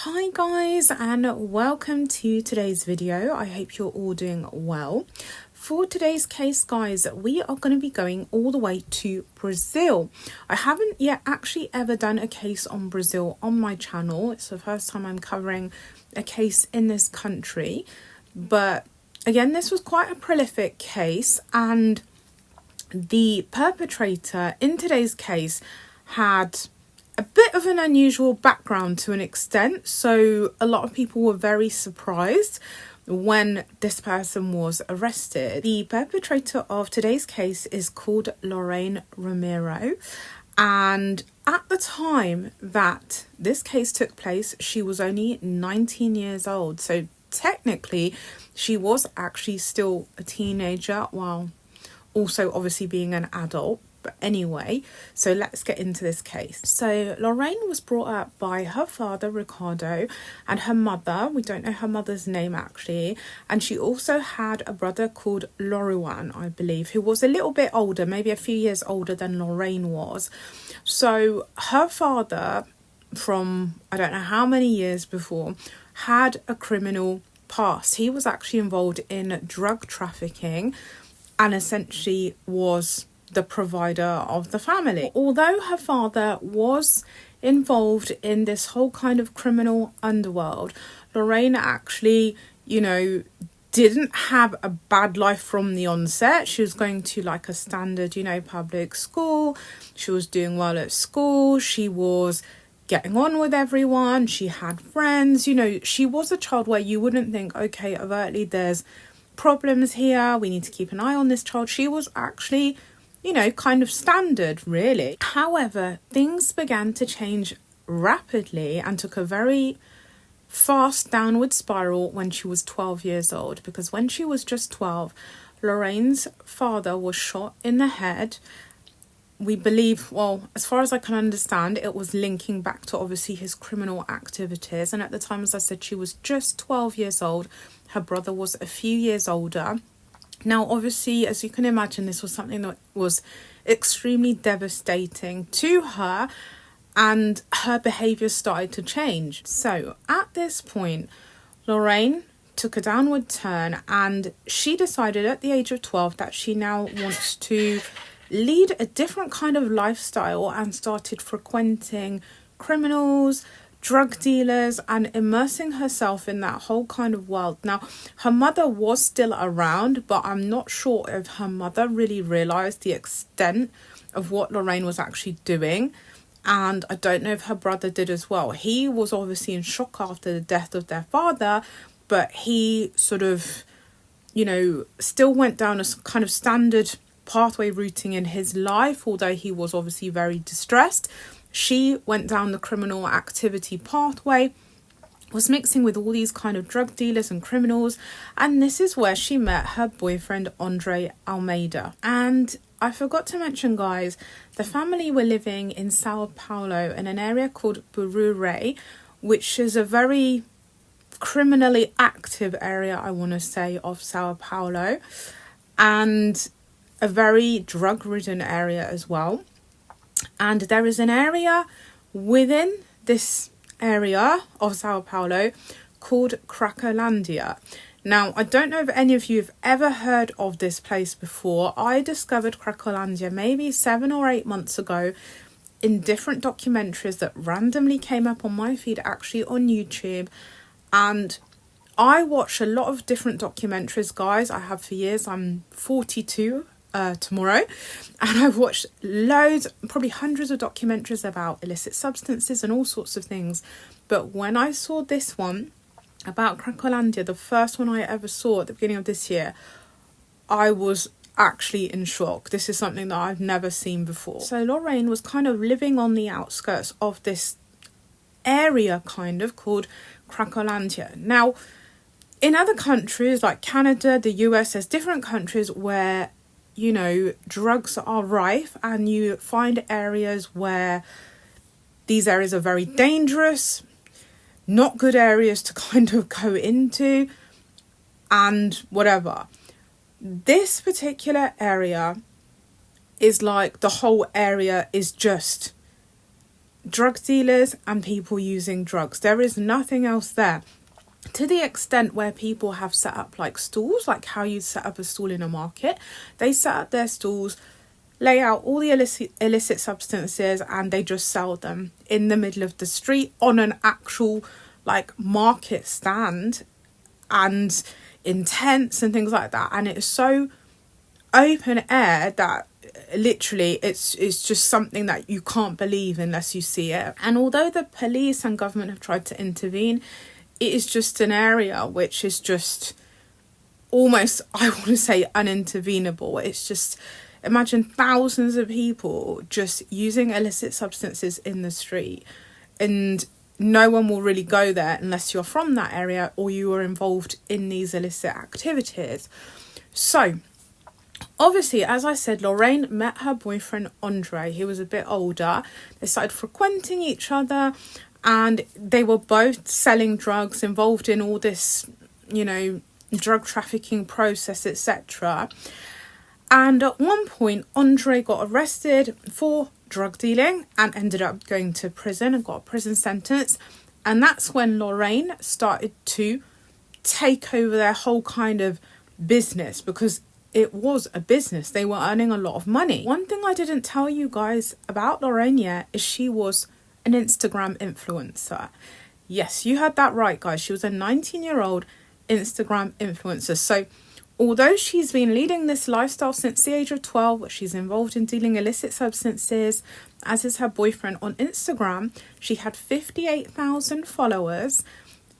Hi guys, and welcome to today's video. I hope you're all doing well. For today's case, guys, we are going to be going all the way to Brazil. I haven't yet actually ever done a case on Brazil on my channel. It's the first time I'm covering a case in this country. But again, this was quite a prolific case, and the perpetrator in today's case had a bit of an unusual background to an extent, so a lot of people were very surprised when this person was arrested. The perpetrator of today's case is called Lorraine Romero, and at the time that this case took place, she was only 19 years old, so technically she was actually still a teenager while also obviously being an adult. But anyway, so let's get into this case. So Lorraine was brought up by her father, Ricardo, and her mother. We don't know her mother's name actually. And she also had a brother called Loruan, I believe, who was a little bit older, maybe a few years older than Lorraine was. So her father, from I don't know how many years before, had a criminal past. He was actually involved in drug trafficking and essentially was the provider of the family. Although her father was involved in this whole kind of criminal underworld, Lorraine actually, didn't have a bad life from the onset. She was going to like a standard, public school. She was doing well at school. She was getting on with everyone. She had friends. She was a child where you wouldn't think, okay, overtly there's problems here, we need to keep an eye on this child. She was actually kind of standard, really. However, things began to change rapidly and took a very fast downward spiral when she was 12 years old, because when she was just 12, Lorraine's father was shot in the head. We believe, well, as far as I can understand, it was linking back to obviously his criminal activities. And at the time, as I said, she was just 12 years old. Her brother was a few years older. Now, obviously, as you can imagine, this was something that was extremely devastating to her, and her behaviour started to change. So at this point, Lorraine took a downward turn, and she decided at the age of 12 that she now wants to lead a different kind of lifestyle, and started frequenting criminals, drug dealers, and immersing herself in that whole kind of world. Now, her mother was still around, but I'm not sure if her mother really realised the extent of what Lorraine was actually doing. And I don't know if her brother did as well. He was obviously in shock after the death of their father, but he sort of, still went down a kind of standard pathway routing in his life, although he was obviously very distressed. She went down the criminal activity pathway, was mixing with all these kind of drug dealers and criminals, and this is where she met her boyfriend Andre Almeida. And I forgot to mention, guys, the family were living in Sao Paulo in an area called Burure, which is a very criminally active area, I want to say, of Sao Paulo, and a very drug-ridden area as well. And there is an area within this area of Sao Paulo called Cracolandia. Now, I don't know if any of you have ever heard of this place before. I discovered Cracolandia maybe 7 or 8 months ago in different documentaries that randomly came up on my feed, actually on YouTube. And I watch a lot of different documentaries, guys. I have for years. I'm 42 tomorrow, and I've watched loads, probably hundreds of documentaries about illicit substances and all sorts of things. But when I saw this one about Cracolandia, the first one I ever saw at the beginning of this year, I was actually in shock. This is something that I've never seen before. So Lorraine was kind of living on the outskirts of this area kind of called Cracolandia. Now, in other countries like Canada, the US, there's different countries where drugs are rife, and you find areas where these areas are very dangerous, not good areas to kind of go into, and whatever. This particular area is like the whole area is just drug dealers and people using drugs. There is nothing else there. To the extent where people have set up like stalls, like how you set up a stall in a market, they set up their stalls, lay out all the illicit substances, and they just sell them in the middle of the street on an actual like market stand and in tents and things like that. And it is so open air that literally it's just something that you can't believe unless you see it. And although the police and government have tried to intervene, it is just an area which is just almost, I want to say, unintervenable. It's just, imagine thousands of people just using illicit substances in the street, and no one will really go there unless you're from that area or you are involved in these illicit activities. So obviously, as I said, Lorraine met her boyfriend Andre. He was a bit older. They started frequenting each other, and they were both selling drugs, involved in all this, drug trafficking process, etc. And at one point, Andre got arrested for drug dealing and ended up going to prison and got a prison sentence. And that's when Lorraine started to take over their whole kind of business, because it was a business. They were earning a lot of money. One thing I didn't tell you guys about Lorraine yet is she was an Instagram influencer. Yes, you heard that right, guys. She was a 19-year-old Instagram influencer. So although she's been leading this lifestyle since the age of 12, she's involved in dealing illicit substances, as is her boyfriend on Instagram. She had 58,000 followers.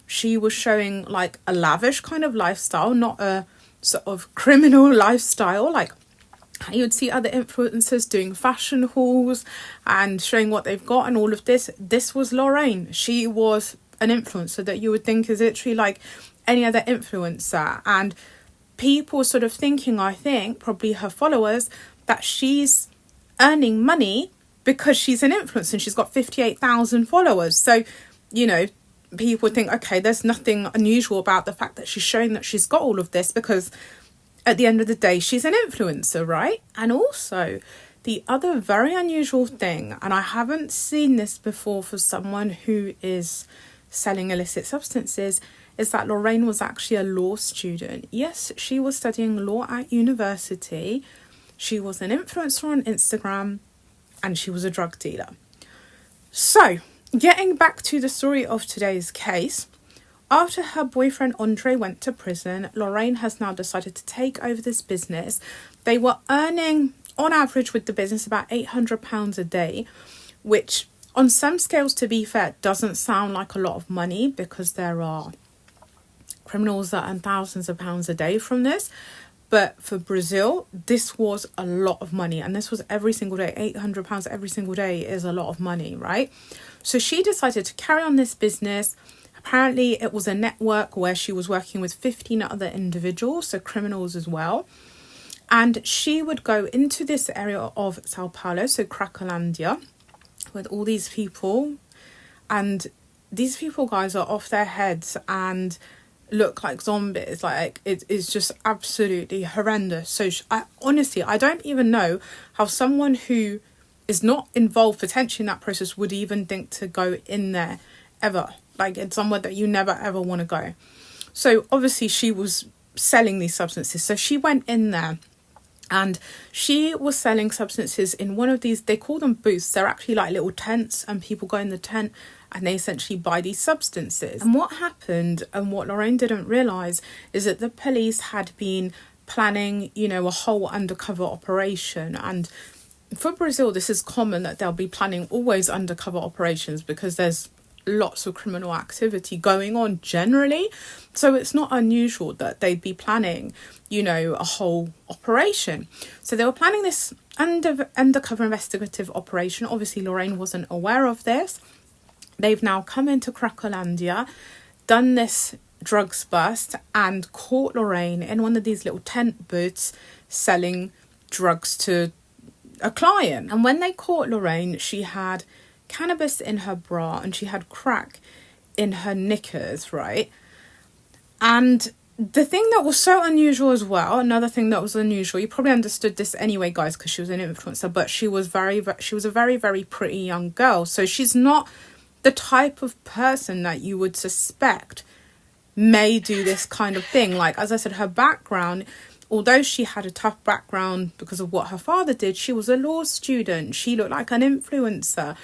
She was showing like a lavish kind of lifestyle, not a sort of criminal lifestyle like you would see other influencers doing fashion hauls and showing what they've got and all of this. This was Lorraine. She was an influencer that you would think is literally like any other influencer, and people sort of thinking, I think probably her followers, that she's earning money because she's an influencer and she's got 58,000 followers. So people think, okay, there's nothing unusual about the fact that she's showing that she's got all of this, because at the end of the day, she's an influencer, right? And also, the other very unusual thing, and I haven't seen this before for someone who is selling illicit substances, is that Lorraine was actually a law student. Yes, she was studying law at university. She was an influencer on Instagram, and she was a drug dealer. So, getting back to the story of today's case, after her boyfriend Andre went to prison, Lorraine has now decided to take over this business. They were earning, on average with the business, about £800 a day, which on some scales, to be fair, doesn't sound like a lot of money, because there are criminals that earn thousands of pounds a day from this. But for Brazil, this was a lot of money, and this was every single day. £800 every single day is a lot of money, right? So she decided to carry on this business. Apparently, it was a network where she was working with 15 other individuals, so criminals as well. And she would go into this area of Sao Paulo, so Cracolandia, with all these people. And these people, guys, are off their heads and look like zombies. Like, it is just absolutely horrendous. So honestly, I don't even know how someone who is not involved potentially in that process would even think to go in there ever. Like, it's somewhere that you never ever want to go. So obviously she was selling these substances. So she went in there and she was selling substances in one of these, they call them booths. They're actually like little tents, and people go in the tent and they essentially buy these substances. And what happened, and what Lorraine didn't realise, is that the police had been planning, a whole undercover operation. And for Brazil, this is common that they'll be planning always undercover operations, because there's lots of criminal activity going on generally. So it's not unusual that they'd be planning, a whole operation. So they were planning this undercover investigative operation. Obviously, Lorraine wasn't aware of this. They've now come into Cracolandia, done this drugs bust, and caught Lorraine in one of these little tent booths selling drugs to a client. And when they caught Lorraine, she had cannabis in her bra and she had crack in her knickers, right? And the thing that was so unusual as well, another thing that was unusual, you probably understood this anyway, guys, because she was an influencer, but she was a very, very pretty young girl. So she's not the type of person that you would suspect may do this kind of thing. Like, as I said, her background, although she had a tough background because of what her father did, she was a law student. She looked like an influencer.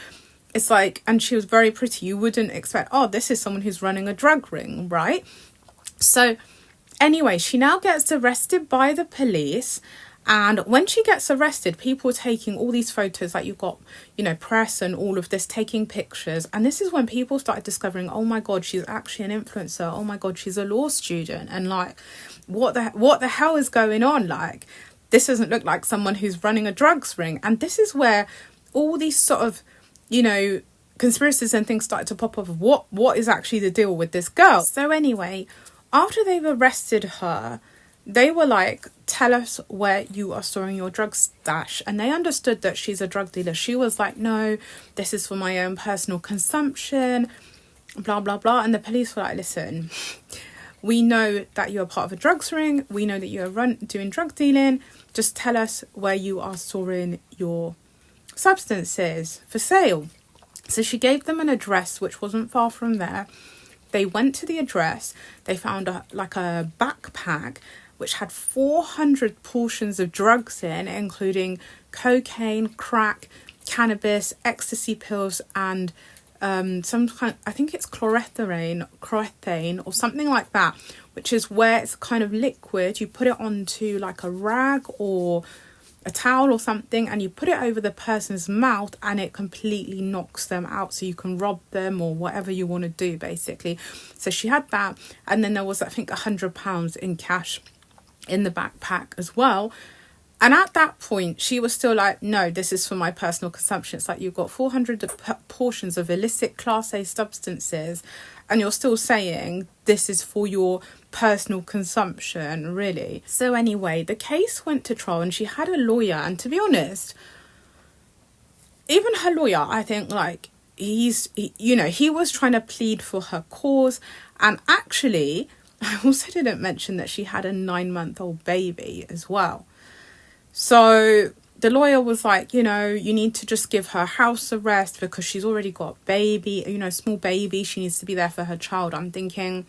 It's like, and she was very pretty. You wouldn't expect, oh, this is someone who's running a drug ring, right? So anyway, she now gets arrested by the police. And when she gets arrested, people are taking all these photos, like you've got, you know, press and all of this, taking pictures. And this is when people started discovering, oh my God, she's actually an influencer. Oh my God, she's a law student. And like, what the hell is going on? Like, this doesn't look like someone who's running a drugs ring. And this is where all these sort of, you know, conspiracies and things started to pop up of what is actually the deal with this girl. So anyway, after they've arrested her, they were like, tell us where you are storing your drug stash. And they understood that she's a drug dealer. She was like, no, this is for my own personal consumption, blah, blah, blah. And the police were like, listen, we know that you're part of a drugs ring. We know that you're doing drug dealing. Just tell us where you are storing your substances for sale. So she gave them an address, which wasn't far from there. They went to the address. They found a backpack which had 400 portions of drugs in, including cocaine, crack, cannabis, ecstasy pills, and some kind, I think it's chlorethane or something like that, which is where it's kind of liquid. You put it onto like a rag or a towel or something, and you put it over the person's mouth, and it completely knocks them out, so you can rob them or whatever you want to do, basically. So she had that, and then there was, I think, £100 in cash in the backpack as well. And at that point, she was still like, no, this is for my personal consumption. It's like, you've got 400 portions of illicit Class A substances, and you're still saying this is for your personal consumption, really. So anyway, the case went to trial, and she had a lawyer. And to be honest, even her lawyer, I think, like, he was trying to plead for her cause. And actually, I also didn't mention that she had a 9-month-old baby as well. So the lawyer was like, you know, you need to just give her house arrest because she's already got a baby, you know, small baby. She needs to be there for her child. I'm thinking,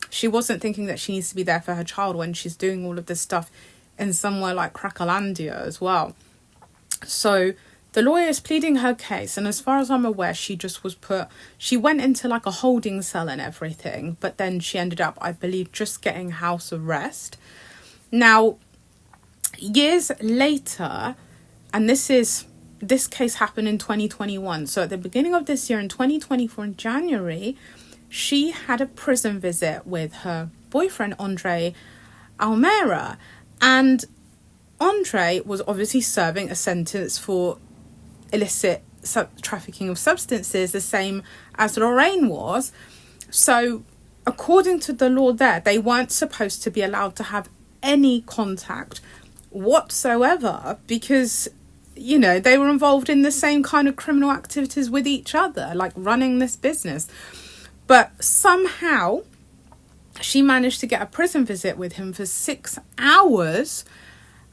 she wasn't thinking that she needs to be there for her child when she's doing all of this stuff in somewhere like Cracolandia as well. So the lawyer is pleading her case, and as far as I'm aware, she went into like a holding cell and everything, but then she ended up, I believe, just getting house arrest. Now, years later, and this case happened in 2021, so at the beginning of this year, in 2024, in January, she had a prison visit with her boyfriend, Andre Almera, and Andre was obviously serving a sentence for illicit trafficking of substances, the same as Lorraine was. So according to the law there, they weren't supposed to be allowed to have any contact whatsoever because, you know, they were involved in the same kind of criminal activities with each other, like running this business. But somehow she managed to get a prison visit with him for 6 hours.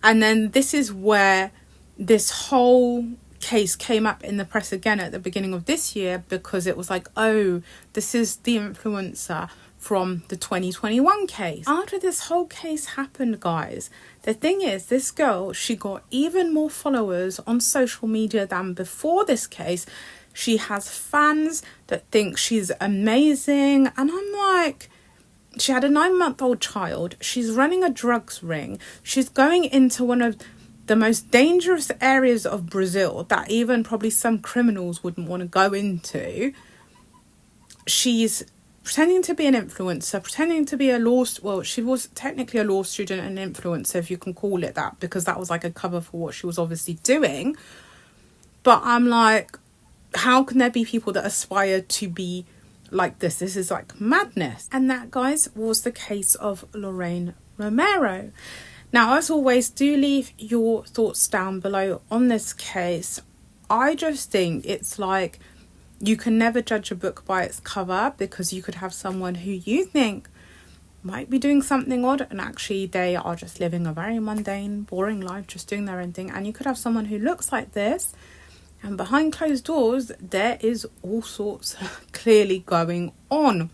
And then this is where this whole case came up in the press again at the beginning of this year, because it was like, oh, this is the influencer from the 2021 case. After this whole case happened, guys, the thing is, this girl, she got even more followers on social media than before this case. She has fans that think she's amazing, and I'm like, she had a 9-month-old child, she's running a drugs ring, she's going into one of the most dangerous areas of Brazil that even probably some criminals wouldn't want to go into. She's pretending to be an influencer, pretending to be she was technically a law student and influencer, if you can call it that, because that was like a cover for what she was obviously doing. But I'm like, how can there be people that aspire to be like this? This is like madness. And that, guys, was the case of Lorraine Romero. Now, as always, do leave your thoughts down below on this case. I just think it's like, you can never judge a book by its cover, because you could have someone who you think might be doing something odd, and actually they are just living a very mundane, boring life, just doing their own thing. And you could have someone who looks like this, and behind closed doors there is all sorts clearly going on.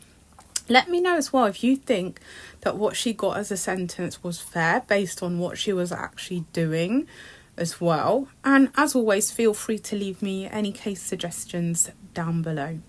Let me know as well if you think that what she got as a sentence was fair based on what she was actually doing as well. And as always, feel free to leave me any case suggestions down below.